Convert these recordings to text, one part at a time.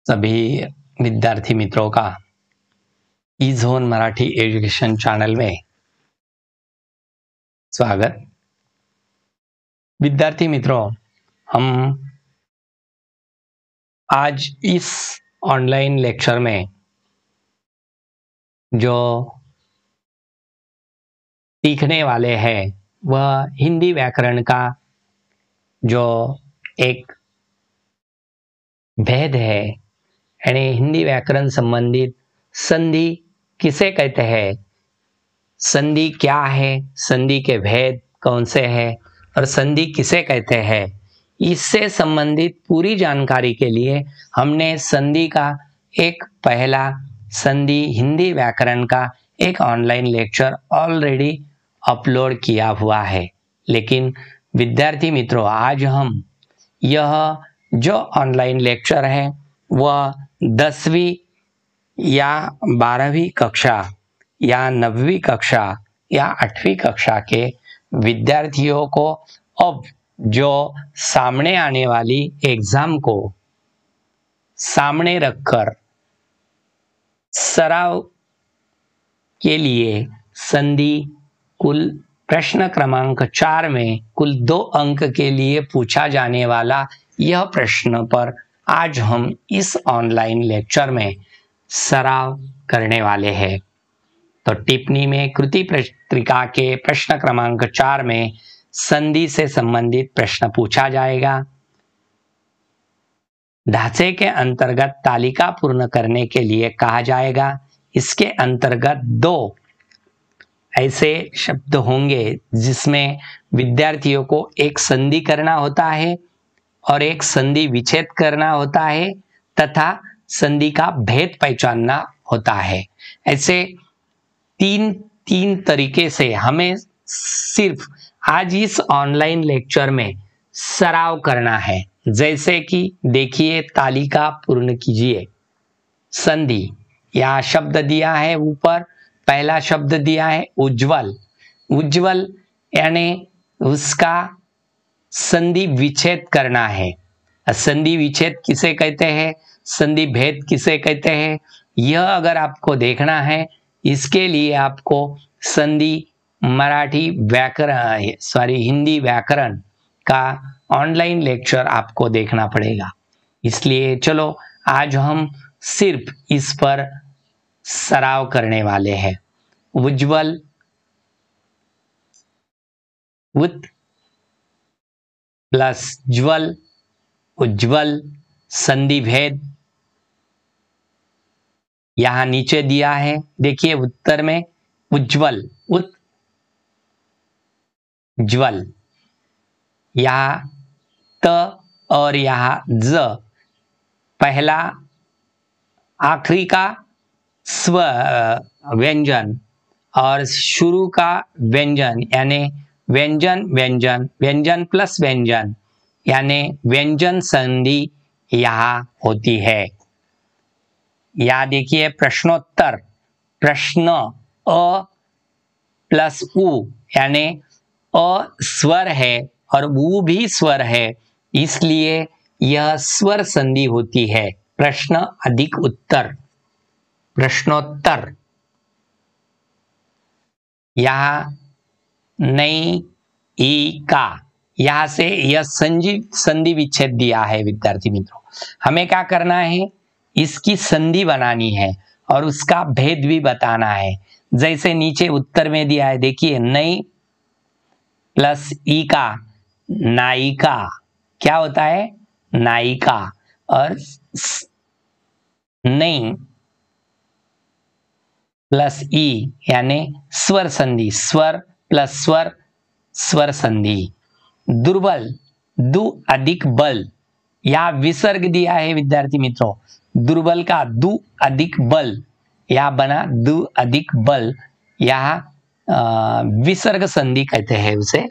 सभी विद्यार्थी मित्रों का ई जोन मराठी एजुकेशन चैनल में स्वागत। विद्यार्थी मित्रों, हम आज इस ऑनलाइन लेक्चर में जो सीखने वाले हैं वह हिंदी व्याकरण का जो एक भेद है, यानी हिंदी व्याकरण संबंधित संधि किसे कहते हैं, संधि क्या है, संधि के भेद कौन से हैं और संधि किसे कहते हैं, इससे संबंधित पूरी जानकारी के लिए हमने संधि का एक पहला संधि हिंदी व्याकरण का एक ऑनलाइन लेक्चर ऑलरेडी अपलोड किया हुआ है। लेकिन विद्यार्थी मित्रों, आज हम यह जो ऑनलाइन लेक्चर है वह 10वीं या 12वीं कक्षा या 9वीं कक्षा या 8वीं कक्षा के विद्यार्थियों को अब जो सामने आने वाली एग्जाम को सामने रखकर सराव के लिए संधि कुल प्रश्न क्रमांक 4 में कुल 2 अंक के लिए पूछा जाने वाला यह प्रश्न पर आज हम इस ऑनलाइन लेक्चर में सराव करने वाले हैं। तो टिप्पणी में कृति पत्रिका के प्रश्न क्रमांक 4 में संधि से संबंधित प्रश्न पूछा जाएगा। ढांचे के अंतर्गत तालिका पूर्ण करने के लिए कहा जाएगा। इसके अंतर्गत 2 ऐसे शब्द होंगे जिसमें विद्यार्थियों को एक संधि करना होता है और एक संधि विच्छेद करना होता है तथा संधि का भेद पहचानना होता है। ऐसे तीन तरीके से हमें सिर्फ आज इस ऑनलाइन लेक्चर में सराव करना है। जैसे कि देखिए, तालिका पूर्ण कीजिए। संधि, या शब्द दिया है ऊपर, पहला शब्द दिया है उज्जवल। उज्जवल यानी उसका संधि विच्छेद करना है। संधि विच्छेद किसे कहते हैं, संधि भेद किसे कहते हैं, यह अगर आपको देखना है, इसके लिए आपको संधि मराठी व्याकरण हिंदी व्याकरण का ऑनलाइन लेक्चर आपको देखना पड़ेगा। इसलिए चलो आज हम सिर्फ इस पर सराव करने वाले हैं। उज्जवल, उत प्लस ज्वल, उज्जवल, संधि भेद यहां नीचे दिया है। देखिए उत्तर में उज्जवल, उत ज्वल, यहाँ त और यहाँ ज पहला आखिरी का स्व व्यंजन और शुरू का व्यंजन, यानी व्यंजन व्यंजन, व्यंजन प्लस व्यंजन, यानी व्यंजन संधि यहाँ होती है। या देखिए प्रश्नोत्तर, प्रश्न अ प्लस उ, यानी अ स्वर है और उ भी स्वर है, इसलिए यह स्वर संधि होती है। प्रश्न अधिक उत्तर, प्रश्नोत्तर। यहाँ नई ई का, यहां से यह संधि विच्छेद दिया है। विद्यार्थी मित्रों, हमें क्या करना है, इसकी संधि बनानी है और उसका भेद भी बताना है। जैसे नीचे उत्तर में दिया है, देखिए नई प्लस ई का नायिका क्या होता है, नायिका, और नई प्लस ई यानी स्वर संधि, स्वर प्लस स्वर, स्वर संधि। दुर्बल, दु अधिक बल, या विसर्ग दिया है विद्यार्थी मित्रों। दुर्बल का दु अधिक बल, या बना दु अधिक बल, यह विसर्ग संधि कहते हैं उसे।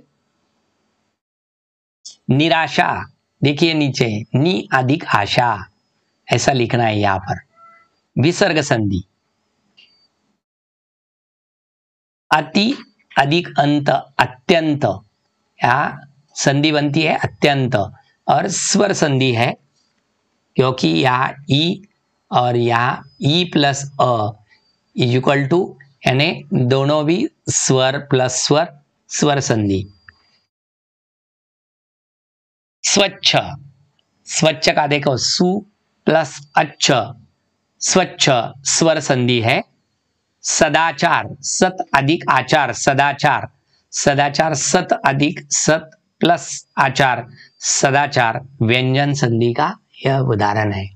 निराशा, देखिए नीचे नी अधिक आशा, ऐसा लिखना है यहां पर, विसर्ग संधि। अति अधिक अंत, अत्यंत, या संधि बनती है अत्यंत, और स्वर संधि है क्योंकि यहाँ ई और यहाँ E plus a is equal to, यानी दोनों भी स्वर प्लस स्वर, स्वर संधि। स्वच्छ, स्वच्छ का देखो सु प्लस अच्छ, स्वच्छ स्वर संधि है। सदाचार, सत अधिक आचार, सदाचार, सदाचार सत अधिक सत प्लस आचार, सदाचार व्यंजन संधि का यह उदाहरण है।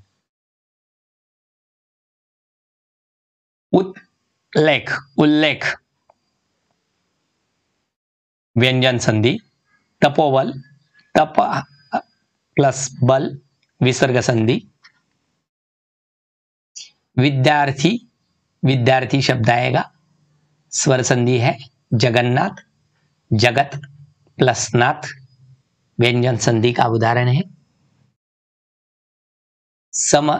उत्लेख, उल्लेख व्यंजन संधि। तपोबल, तप प्लस बल विसर्ग संधि। विद्यार्थी, विद्यार्थी शब्द आएगा, स्वर संधि है। जगन्नाथ, जगत प्लस नाथ व्यंजन संधि का उदाहरण है। सम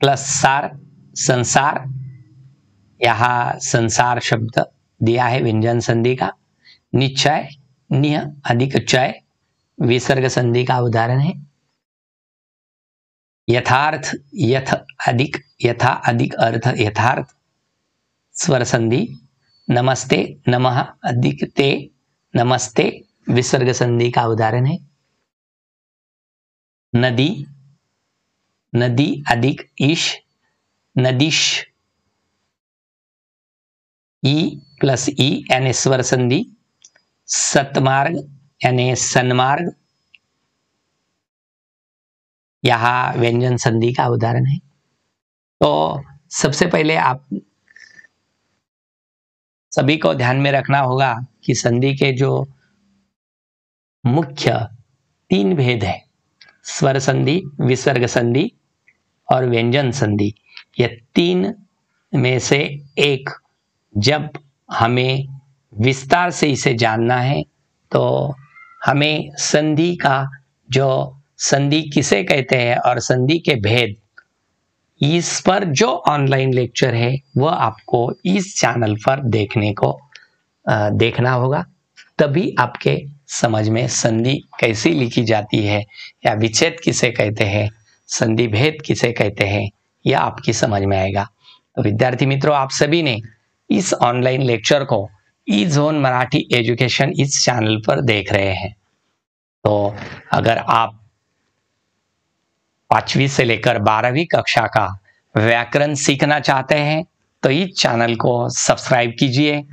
प्लस सार, संसार, यहां संसार शब्द दिया है व्यंजन संधि का। निश्चय, निह अधिक चय विसर्ग संधि का उदाहरण है। यथार्थ, यथ अधिक यथा अधिक अर्थ यथार्थ स्वर संधि। नमस्ते, नमः अधिक ते नमस्ते विसर्ग संधि का उदाहरण है। नदी, नदी अधिक ईश नदीश, ई प्लस ई यानी स्वर संधि। सतमार्ग यानी सन्मार्ग, यहां व्यंजन संधि का उदाहरण है। तो सबसे पहले आप सभी को ध्यान में रखना होगा कि संधि के जो मुख्य 3 भेद है, स्वर संधि, विसर्ग संधि और व्यंजन संधि। ये 3 में से एक जब हमें विस्तार से इसे जानना है तो हमें संधि का जो संधि किसे कहते हैं और संधि के भेद, इस पर जो ऑनलाइन लेक्चर है वह आपको इस चैनल पर देखना होगा। तभी आपके समझ में संधि कैसी लिखी जाती है या विच्छेद किसे कहते हैं, संधि भेद किसे कहते हैं, यह आपकी समझ में आएगा। तो विद्यार्थी मित्रों, आप सभी ने इस ऑनलाइन लेक्चर को ई जोन मराठी एजुकेशन इस चैनल पर देख रहे हैं। तो अगर आप 5वीं से लेकर 12वीं कक्षा का व्याकरण सीखना चाहते हैं तो इस चैनल को सब्सक्राइब कीजिए।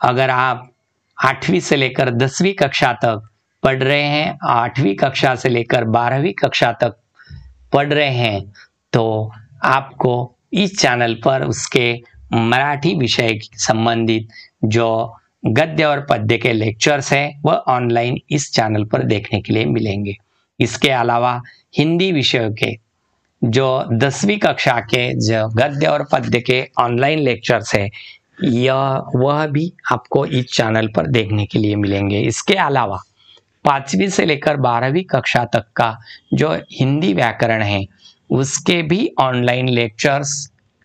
अगर आप 8वीं से लेकर 10वीं कक्षा तक पढ़ रहे हैं, 8वीं कक्षा से लेकर 12वीं कक्षा तक पढ़ रहे हैं, तो आपको इस चैनल पर उसके मराठी विषय संबंधित जो गद्य और पद्य के लेक्चर्स हैं वह ऑनलाइन इस चैनल पर देखने के लिए मिलेंगे। इसके अलावा हिंदी विषय के जो 10वीं कक्षा के जो गद्य और पद्य के ऑनलाइन लेक्चर्स है वह भी आपको इस चैनल पर देखने के लिए मिलेंगे। इसके अलावा 5वीं से लेकर 12वीं कक्षा तक का जो हिंदी व्याकरण है उसके भी ऑनलाइन लेक्चर्स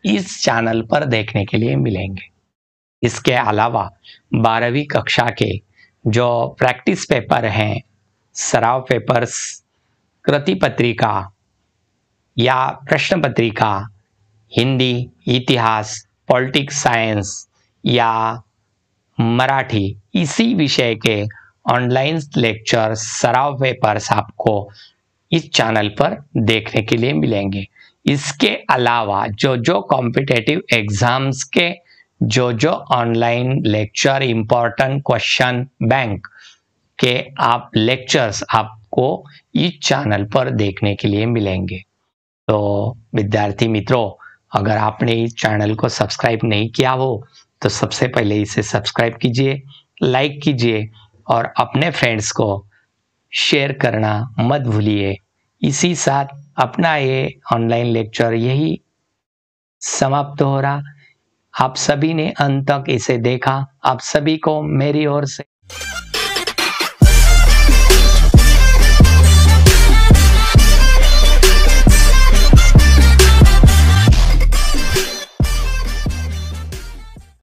इस चैनल पर देखने के लिए मिलेंगे। इसके अलावा 12वीं कक्षा के जो प्रैक्टिस पेपर हैं, सराव पेपर्स, कृति पत्रिका या प्रश्न पत्रिका, हिंदी, इतिहास, पॉलिटिक्स साइंस या मराठी, इसी विषय के ऑनलाइन लेक्चर सराव पेपर्स आपको इस चैनल पर देखने के लिए मिलेंगे। इसके अलावा जो कॉम्पिटिटिव एग्जाम्स के जो online lecture, important question bank के आप लेक्चर्स आपको इस चैनल पर देखने के लिए मिलेंगे। तो विद्यार्थी मित्रों, अगर आपने इस चैनल को सब्सक्राइब नहीं किया हो तो सबसे पहले इसे सब्सक्राइब कीजिए, लाइक कीजिए और अपने फ्रेंड्स को शेयर करना मत भूलिए। इसी साथ अपना ये ऑनलाइन लेक्चर यही समाप्त हो रहा। आप सभी ने अंत तक इसे देखा, आप सभी को मेरी ओर से